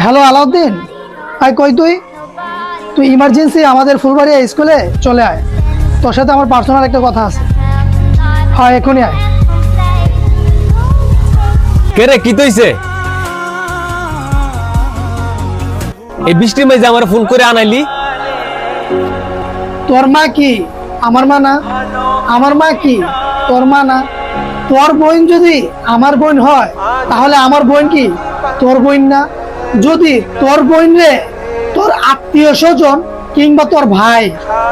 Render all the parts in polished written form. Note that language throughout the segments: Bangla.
হ্যালো আলাউদ্দিন, আয় কই তুই? তুই ইমার্জেন্সি আমাদের ফুলবাড়িয়া স্কুলে চলে আয়, তোর সাথে আমার পার্সোনাল একটা কথা আছে। হ্যাঁ এখনই আয়। কে রে, কি তৈছে? এই বৃষ্টির মাঝে আমার ফোন করে আনাইলি? তোর মা কি আমার মা না? আমার মা কি তোর মা না? তোর বোন যদি আমার বোন হয় তাহলে আমার বোন কি তোর বোন না? যদি তোর বোন রে তোর আত্মীয় স্বজন কিংবা তোর ভাই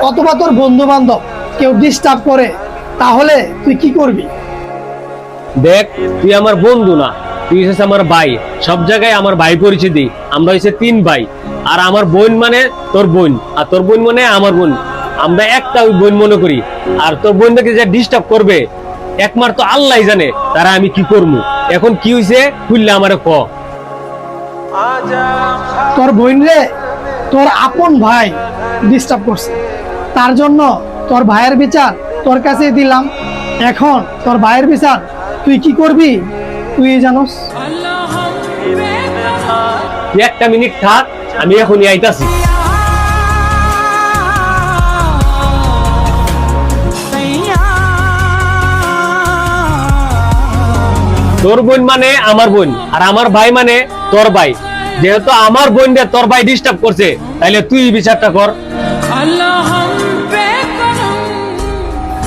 অথবা তোর বন্ধু বান্ধব কেউ ডিস্টার্ব করে তাহলে তুই কি করবি? দেখ, তুই আমার বন্ধু না, তুই হচ্ছে আমার ভাই। সব জায়গায় আমার ভাই পরিচিতি। আমরা হচ্ছে 3 ভাই। আর আমার বোন মানে তোর বোন, আর তোর বোন মানে আমার বোন। আমরা একটা বোন মনে করি। আর তোর বোনটাকে যে ডিস্টার্ব করবে একমাত্র আল্লাহই জানে তারা আমি কি করবো। এখন কি হয়েছে খুললে আমারে ক। তোর বোন রে তোর আপন ভাই ডিস্টার্ব করছে, তার জন্য তোর ভাইয়ের বিচার তোর কাছে দিলাম। এখন তোর ভাইয়ের বিচার তুই কি করবি তুই জানোস। তুই একটা মিনিট থাক, আমি এখনই আইতাছি। তোর বোন মানে আমার বোন, আর আমার ভাই মানে তোর ভাই। যেহেতু আমার বোন রে তোর ভাই ডিস্টার্ব করছে, তাইলে তুই বিচারটা কর।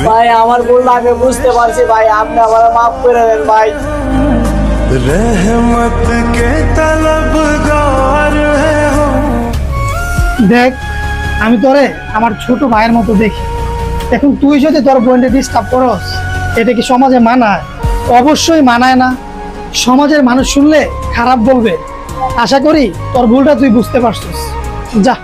ভাই আমার ভুল আগে বুঝতে পারছি ভাই, আপনি আমার মাফ করে দেন ভাই। रहमत के तलबगार है हम। দেখ, আমি তোরে আমার ছোট ভাইয়ের মতো দেখি। এখন তুই যদি তোর বোনকে ডিস্টার্ব করস, এটা কি সমাজে মানায়? অবশ্যই মানায় না। সমাজের মানুষ শুনলে খারাপ বলবে। আশা করি তোর ভুলটা তুই বুঝতে পারছিস। যা।